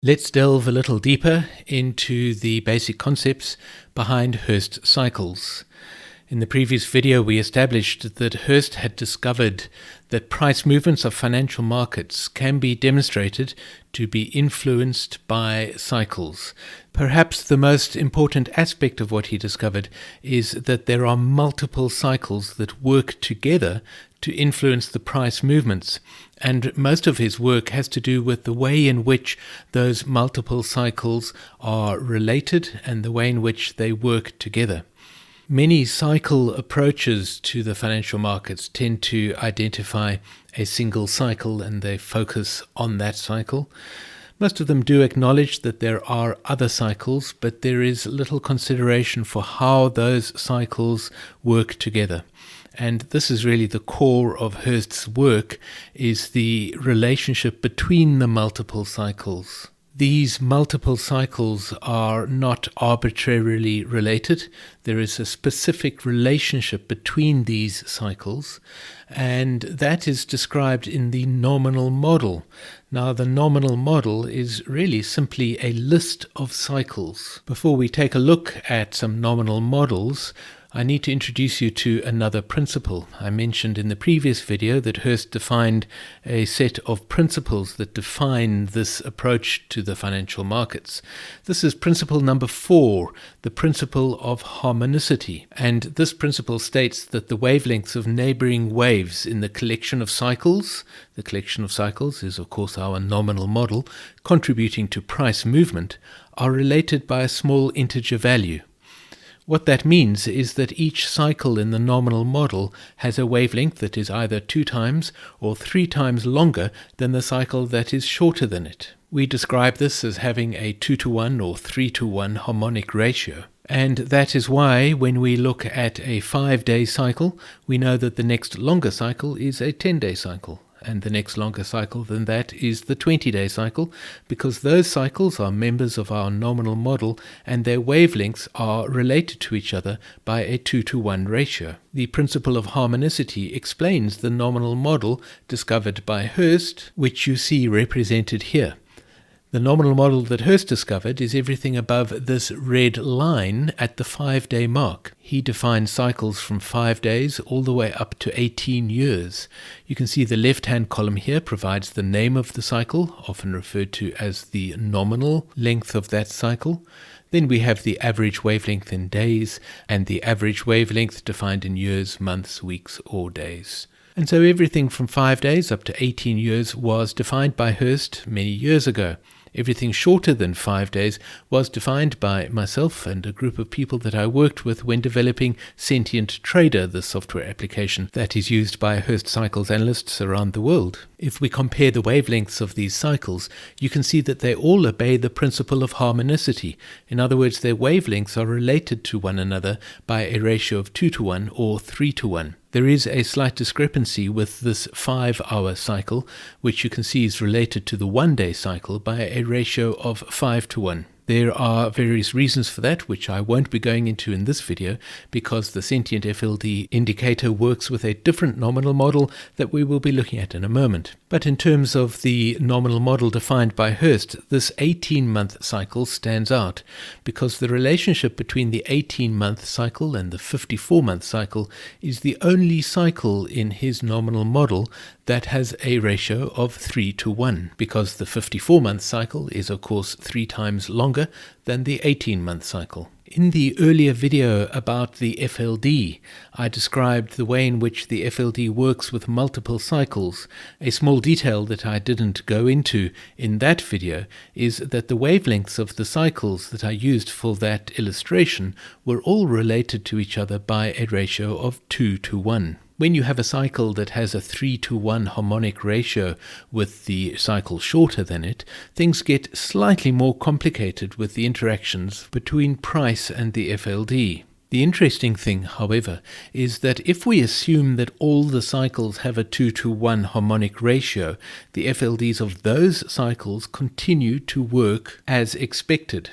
Let's delve a little deeper into the basic concepts behind Hurst cycles. In the previous video, we established that Hurst had discovered that price movements of financial markets can be demonstrated to be influenced by cycles. Perhaps the most important aspect of what he discovered is that there are multiple cycles that work together to influence the price movements, and most of his work has to do with the way in which those multiple cycles are related and the way in which they work together. Many cycle approaches to the financial markets tend to identify a single cycle and they focus on that cycle. Most of them do acknowledge that there are other cycles, but there is little consideration for how those cycles work together. And this is really the core of Hurst's work, is the relationship between the multiple cycles. These multiple cycles are not arbitrarily related. There is a specific relationship between these cycles, and that is described in the nominal model. Now, the nominal model is really simply a list of cycles. Before we take a look at some nominal models, I need to introduce you to another principle. I mentioned in the previous video that Hurst defined a set of principles that define this approach to the financial markets. This is principle number 4, the principle of harmonicity. And this principle states that the wavelengths of neighboring waves in the collection of cycles is of course our nominal model, contributing to price movement, are related by a small integer value. What that means is that each cycle in the nominal model has a wavelength that is either 2 times or 3 times longer than the cycle that is shorter than it. We describe this as having a 2-to-1 or 3-to-1 harmonic ratio. And that is why when we look at a 5-day cycle, we know that the next longer cycle is a 10-day cycle. And the next longer cycle than that is the 20-day cycle, because those cycles are members of our nominal model and their wavelengths are related to each other by a 2-to-1 ratio. The principle of harmonicity explains the nominal model discovered by Hurst, which you see represented here. The nominal model that Hurst discovered is everything above this red line at the 5-day mark. He defined cycles from 5 days all the way up to 18 years. You can see the left-hand column here provides the name of the cycle, often referred to as the nominal length of that cycle. Then we have the average wavelength in days, and the average wavelength defined in years, months, weeks, or days. And so everything from 5 days up to 18 years was defined by Hurst many years ago. Everything shorter than 5 days was defined by myself and a group of people that I worked with when developing Sentient Trader, the software application that is used by Hurst Cycles analysts around the world. If we compare the wavelengths of these cycles, you can see that they all obey the principle of harmonicity. In other words, their wavelengths are related to one another by a ratio of 2-to-1 or 3-to-1. There is a slight discrepancy with this 5-hour cycle, which you can see is related to the 1-day cycle by a ratio of 5-to-1. There are various reasons for that, which I won't be going into in this video, because the Sentient FLD indicator works with a different nominal model that we will be looking at in a moment. But in terms of the nominal model defined by Hurst, this 18-month cycle stands out, because the relationship between the 18-month cycle and the 54-month cycle is the only cycle in his nominal model that has a ratio of 3-to-1, because the 54-month cycle is of course 3 times longer than the 18-month cycle. In the earlier video about the FLD, I described the way in which the FLD works with multiple cycles. A small detail that I didn't go into in that video is that the wavelengths of the cycles that I used for that illustration were all related to each other by a ratio of 2-to-1. When you have a cycle that has a 3-to-1 harmonic ratio with the cycle shorter than it, things get slightly more complicated with the interactions between price and the FLD. The interesting thing, however, is that if we assume that all the cycles have a 2-to-1 harmonic ratio, the FLDs of those cycles continue to work as expected.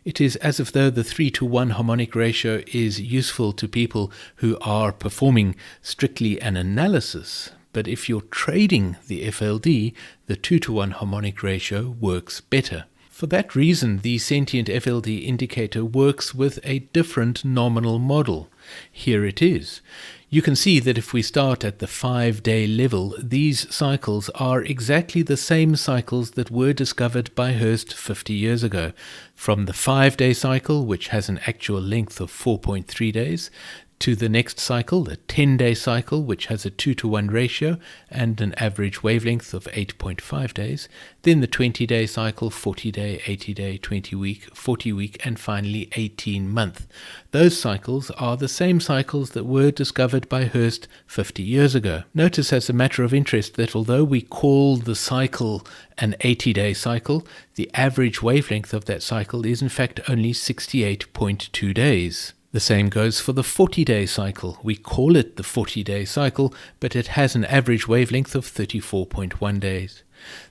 It is as if though the 3-to-1 harmonic ratio is useful to people who are performing strictly an analysis, but if you're trading the FLD, the 2-to-1 harmonic ratio works better. For that reason, the sentient FLD indicator works with a different nominal model. Here it is. You can see that if we start at the 5-day level, these cycles are exactly the same cycles that were discovered by Hurst 50 years ago. From the 5-day cycle, which has an actual length of 4.3 days, to the next cycle, the 10-day cycle, which has a 2-to-1 ratio and an average wavelength of 8.5 days, then the 20-day cycle, 40-day, 80-day, 20-week, 40-week, and finally 18-month. Those cycles are the same cycles that were discovered by Hurst 50 years ago. Notice as a matter of interest that although we call the cycle an 80-day cycle, the average wavelength of that cycle is in fact only 68.2 days. The same goes for the 40-day cycle. We call it the 40-day cycle, but it has an average wavelength of 34.1 days.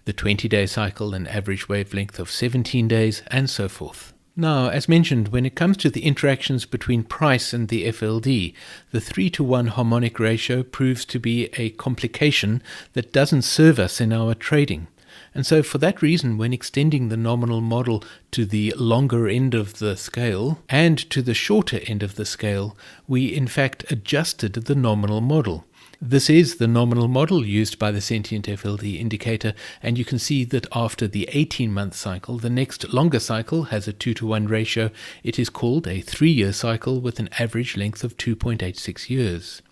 The 20-day cycle, an average wavelength of 17 days, and so forth. Now, as mentioned, when it comes to the interactions between price and the FLD, the 3-to-1 harmonic ratio proves to be a complication that doesn't serve us in our trading. And so for that reason, when extending the nominal model to the longer end of the scale and to the shorter end of the scale, we in fact adjusted the nominal model. This is the nominal model used by the sentient FLD indicator, and you can see that after the 18-month cycle, the next longer cycle has a 2-to-1 ratio. It is called a 3-year cycle with an average length of 2.86 years.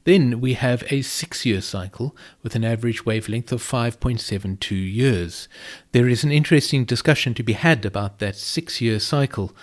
Then we have a 6-year cycle with an average wavelength of 5.72 years. There is an interesting discussion to be had about that 6-year cycle,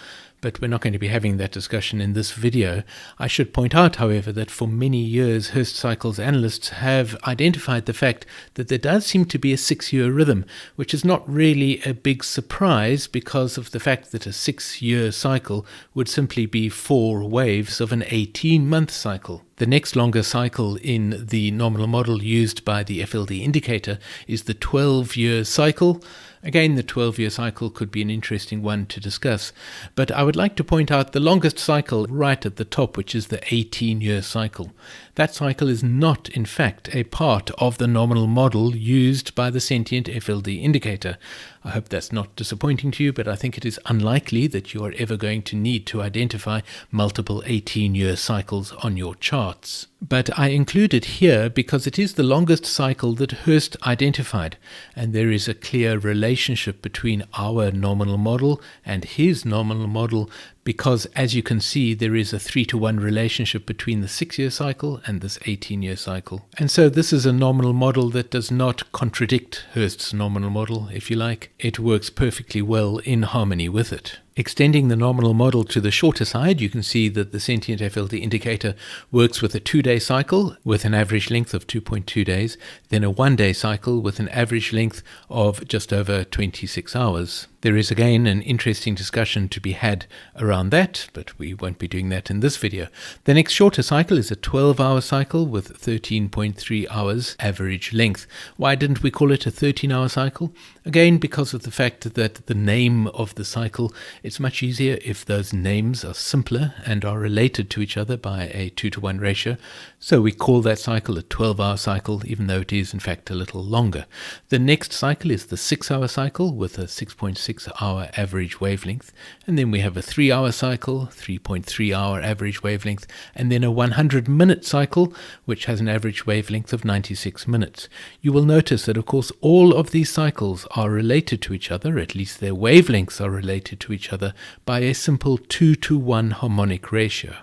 but we're not going to be having that discussion in this video. I should point out, however, that for many years Hurst Cycles analysts have identified the fact that there does seem to be a 6-year rhythm, which is not really a big surprise because of the fact that a 6-year cycle would simply be 4 waves of an 18-month cycle. The next longer cycle in the nominal model used by the FLD indicator is the 12-year cycle. Again, the 12-year cycle could be an interesting one to discuss, but I would like to point out the longest cycle right at the top, which is the 18-year cycle. That cycle is not, in fact, a part of the nominal model used by the sentient FLD indicator. I hope that's not disappointing to you, but I think it is unlikely that you are ever going to need to identify multiple 18-year cycles on your charts. But I include it here because it is the longest cycle that Hurst identified, and there is a clear relationship between our nominal model and his nominal model because, as you can see, there is a 3-to-1 relationship between the 6-year cycle and this 18-year cycle. And so this is a nominal model that does not contradict Hurst's nominal model, if you like. It works perfectly well in harmony with it. Extending the nominal model to the shorter side, you can see that the sentient FLD indicator works with a 2-day cycle with an average length of 2.2 days, then a 1-day cycle with an average length of just over 26 hours. There is again an interesting discussion to be had around that, but we won't be doing that in this video. The next shorter cycle is a 12-hour cycle with 13.3 hours average length. Why didn't we call it a 13-hour cycle? Again, because of the fact that the name of the cycle, it's much easier if those names are simpler and are related to each other by a 2-to-1 ratio. So we call that cycle a 12-hour cycle, even though it is in fact a little longer. The next cycle is the 6-hour cycle with a 6.6-hour average wavelength. And then we have a 3-hour cycle, 3.3-hour average wavelength, and then a 100-minute cycle, which has an average wavelength of 96 minutes. You will notice that, of course, all of these cycles are related to each other, at least their wavelengths are related to each other, by a simple 2-to-1 harmonic ratio.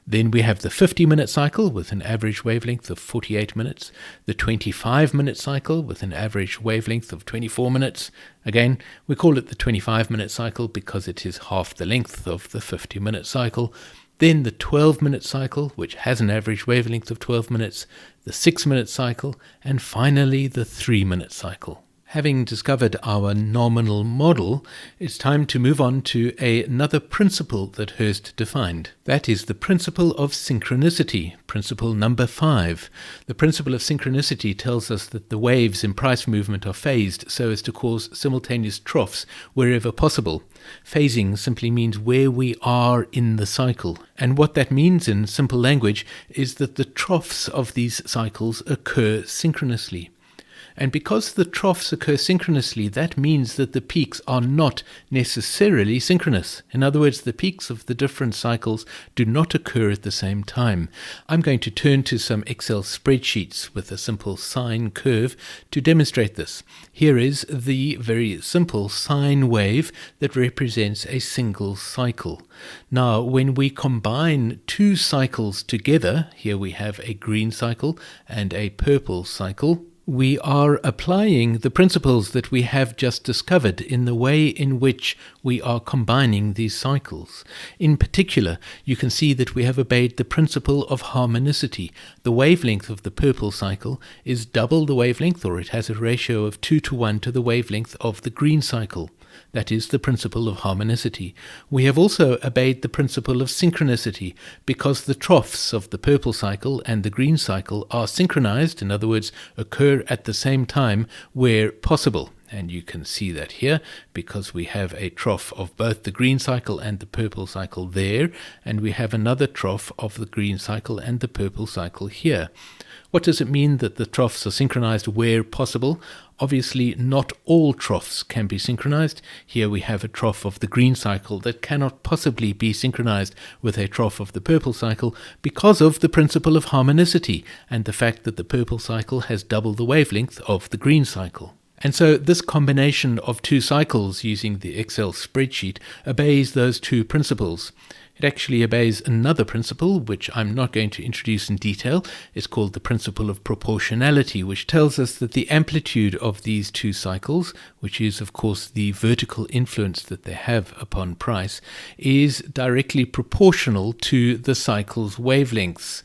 Then we have the 50-minute cycle with an average wavelength of 48 minutes, the 25-minute cycle with an average wavelength of 24 minutes. Again, we call it the 25-minute cycle because it is half the length of the 50-minute cycle. Then the 12-minute cycle, which has an average wavelength of 12 minutes, the 6-minute cycle, and finally the 3-minute cycle. Having discovered our nominal model, it's time to move on to another principle that Hurst defined. That is the principle of synchronicity, principle number 5. The principle of synchronicity tells us that the waves in price movement are phased so as to cause simultaneous troughs wherever possible. Phasing simply means where we are in the cycle. And what that means in simple language is that the troughs of these cycles occur synchronously. And because the troughs occur synchronously, that means that the peaks are not necessarily synchronous. In other words, the peaks of the different cycles do not occur at the same time. I'm going to turn to some Excel spreadsheets with a simple sine curve to demonstrate this. Here is the very simple sine wave that represents a single cycle. Now, when we combine two cycles together, here we have a green cycle and a purple cycle, we are applying the principles that we have just discovered in the way in which we are combining these cycles. In particular, you can see that we have obeyed the principle of harmonicity. The wavelength of the purple cycle is double the wavelength, or it has a ratio of 2 to 1 to the wavelength of the green cycle. That is the principle of harmonicity. We have also obeyed the principle of synchronicity because the troughs of the purple cycle and the green cycle are synchronized, in other words, occur at the same time where possible. And you can see that here because we have a trough of both the green cycle and the purple cycle there, and we have another trough of the green cycle and the purple cycle here. What does it mean that the troughs are synchronized where possible? Obviously, not all troughs can be synchronized. Here we have a trough of the green cycle that cannot possibly be synchronized with a trough of the purple cycle because of the principle of harmonicity and the fact that the purple cycle has double the wavelength of the green cycle. And so this combination of two cycles using the Excel spreadsheet obeys those two principles. It actually obeys another principle, which I'm not going to introduce in detail. It's called the principle of proportionality, which tells us that the amplitude of these two cycles, which is, of course, the vertical influence that they have upon price, is directly proportional to the cycle's wavelengths.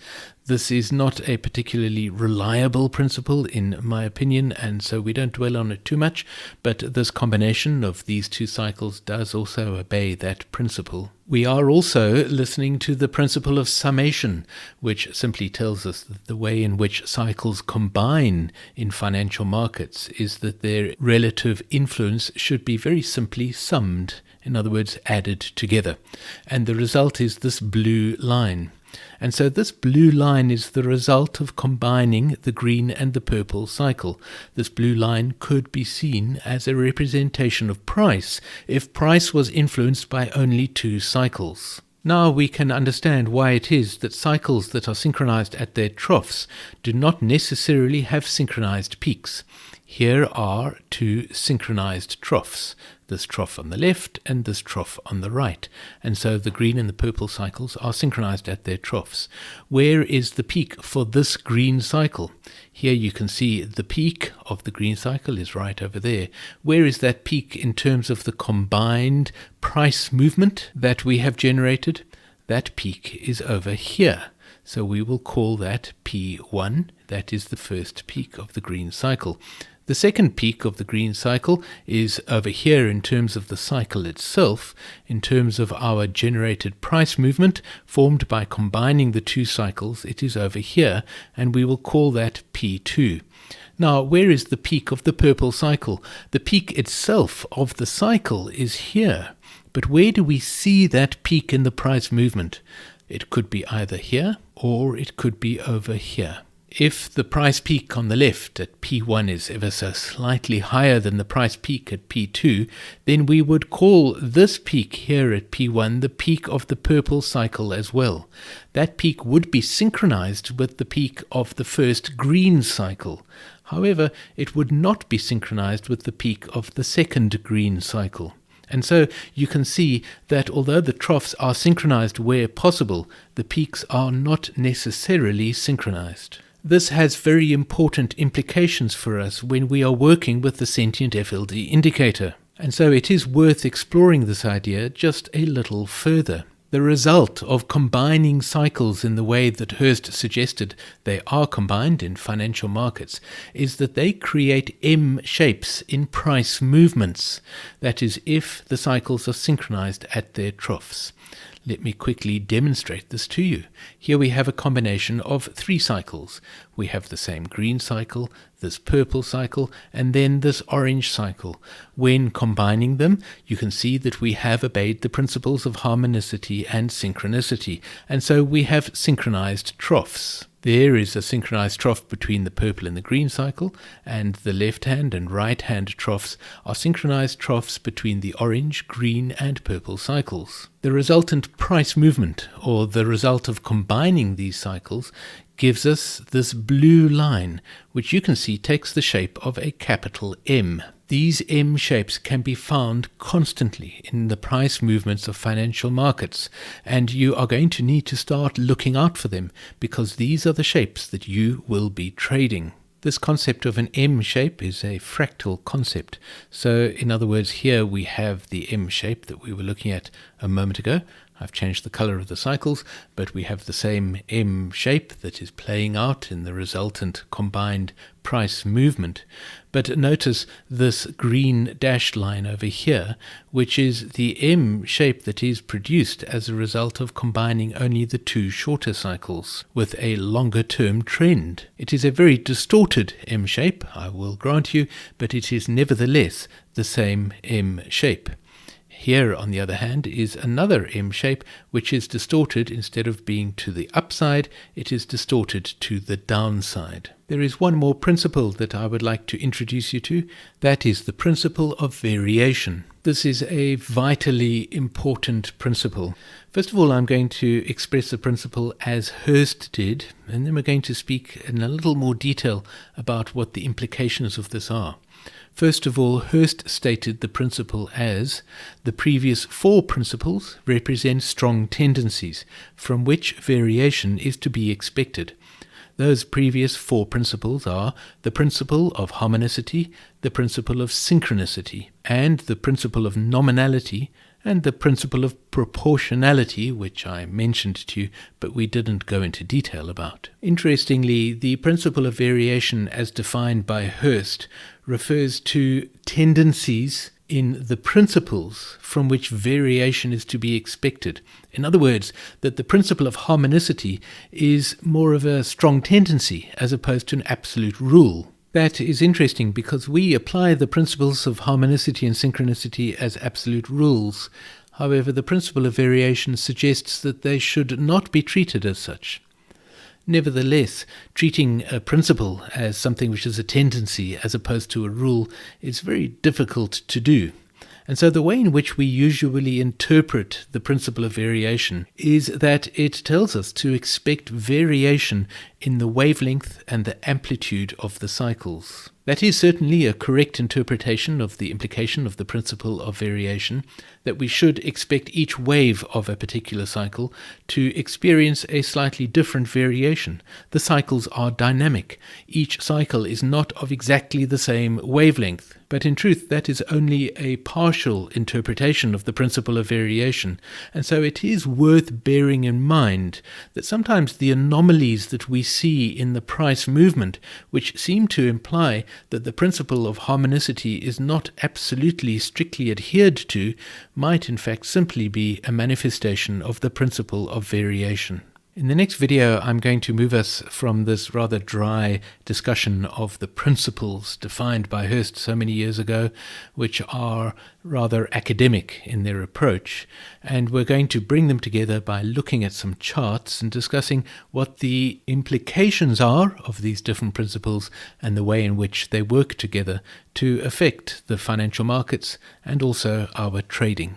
This is not a particularly reliable principle, in my opinion, and so we don't dwell on it too much, but this combination of these two cycles does also obey that principle. We are also listening to the principle of summation, which simply tells us that the way in which cycles combine in financial markets is that their relative influence should be very simply summed, in other words, added together. And the result is this blue line. And so this blue line is the result of combining the green and the purple cycle. This blue line could be seen as a representation of price if price was influenced by only two cycles. Now we can understand why it is that cycles that are synchronized at their troughs do not necessarily have synchronized peaks. Here are two synchronized troughs, this trough on the left and this trough on the right. And so the green and the purple cycles are synchronized at their troughs. Where is the peak for this green cycle? Here you can see the peak of the green cycle is right over there. Where is that peak in terms of the combined price movement that we have generated? That peak is over here. So we will call that P1. That is the first peak of the green cycle. The second peak of the green cycle is over here in terms of the cycle itself, in terms of our generated price movement formed by combining the two cycles. It is over here, and we will call that P2. Now, where is the peak of the purple cycle? The peak itself of the cycle is here, but where do we see that peak in the price movement? It could be either here or it could be over here. If the price peak on the left at P1 is ever so slightly higher than the price peak at P2, then we would call this peak here at P1 the peak of the purple cycle as well. That peak would be synchronized with the peak of the first green cycle. However, it would not be synchronized with the peak of the second green cycle. And so you can see that although the troughs are synchronized where possible, the peaks are not necessarily synchronized. This has very important implications for us when we are working with the sentient FLD indicator. And so it is worth exploring this idea just a little further. The result of combining cycles in the way that Hurst suggested they are combined in financial markets is that they create M shapes in price movements. That is, if the cycles are synchronized at their troughs. Let me quickly demonstrate this to you. Here we have a combination of three cycles. We have the same green cycle, this purple cycle, and then this orange cycle. When combining them, you can see that we have obeyed the principles of harmonicity and synchronicity, and so we have synchronized troughs. There is a synchronized trough between the purple and the green cycle, and the left-hand and right-hand troughs are synchronized troughs between the orange, green, and purple cycles. The resultant price movement, or the result of combining these cycles, gives us this blue line, which you can see takes the shape of a capital M. These M shapes can be found constantly in the price movements of financial markets, and you are going to need to start looking out for them because these are the shapes that you will be trading. This concept of an M shape is a fractal concept. So in other words, here we have the M shape that we were looking at a moment ago. I've changed the color of the cycles, but we have the same M shape that is playing out in the resultant combined price movement. But notice this green dashed line over here, which is the M shape that is produced as a result of combining only the two shorter cycles with a longer term trend. It is a very distorted M shape, I will grant you, but it is nevertheless the same M shape. Here, on the other hand, is another M shape which is distorted. Instead of being to the upside, it is distorted to the downside. There is one more principle that I would like to introduce you to. That is the principle of variation. This is a vitally important principle. First of all, I'm going to express the principle as Hurst did, and then we're going to speak in a little more detail about what the implications of this are. First of all, Hurst stated the principle as the previous four principles represent strong tendencies from which variation is to be expected. Those previous four principles are the principle of harmonicity, the principle of synchronicity, and the principle of nominality, and the principle of proportionality, which I mentioned to you, but we didn't go into detail about. Interestingly, the principle of variation as defined by Hurst refers to tendencies in the principles from which variation is to be expected. In other words, that the principle of harmonicity is more of a strong tendency as opposed to an absolute rule. That is interesting because we apply the principles of harmonicity and synchronicity as absolute rules. However, the principle of variation suggests that they should not be treated as such. Nevertheless, treating a principle as something which is a tendency as opposed to a rule is very difficult to do. And so the way in which we usually interpret the principle of variation is that it tells us to expect variation in the wavelength and the amplitude of the cycles. That is certainly a correct interpretation of the implication of the principle of variation, that we should expect each wave of a particular cycle to experience a slightly different variation. The cycles are dynamic. Each cycle is not of exactly the same wavelength. But in truth, that is only a partial interpretation of the principle of variation, and so it is worth bearing in mind that sometimes the anomalies that we see in the price movement, which seem to imply that the principle of harmonicity is not absolutely strictly adhered to, might in fact simply be a manifestation of the principle of variation. In the next video, I'm going to move us from this rather dry discussion of the principles defined by Hurst so many years ago, which are rather academic in their approach, and we're going to bring them together by looking at some charts and discussing what the implications are of these different principles and the way in which they work together to affect the financial markets and also our trading.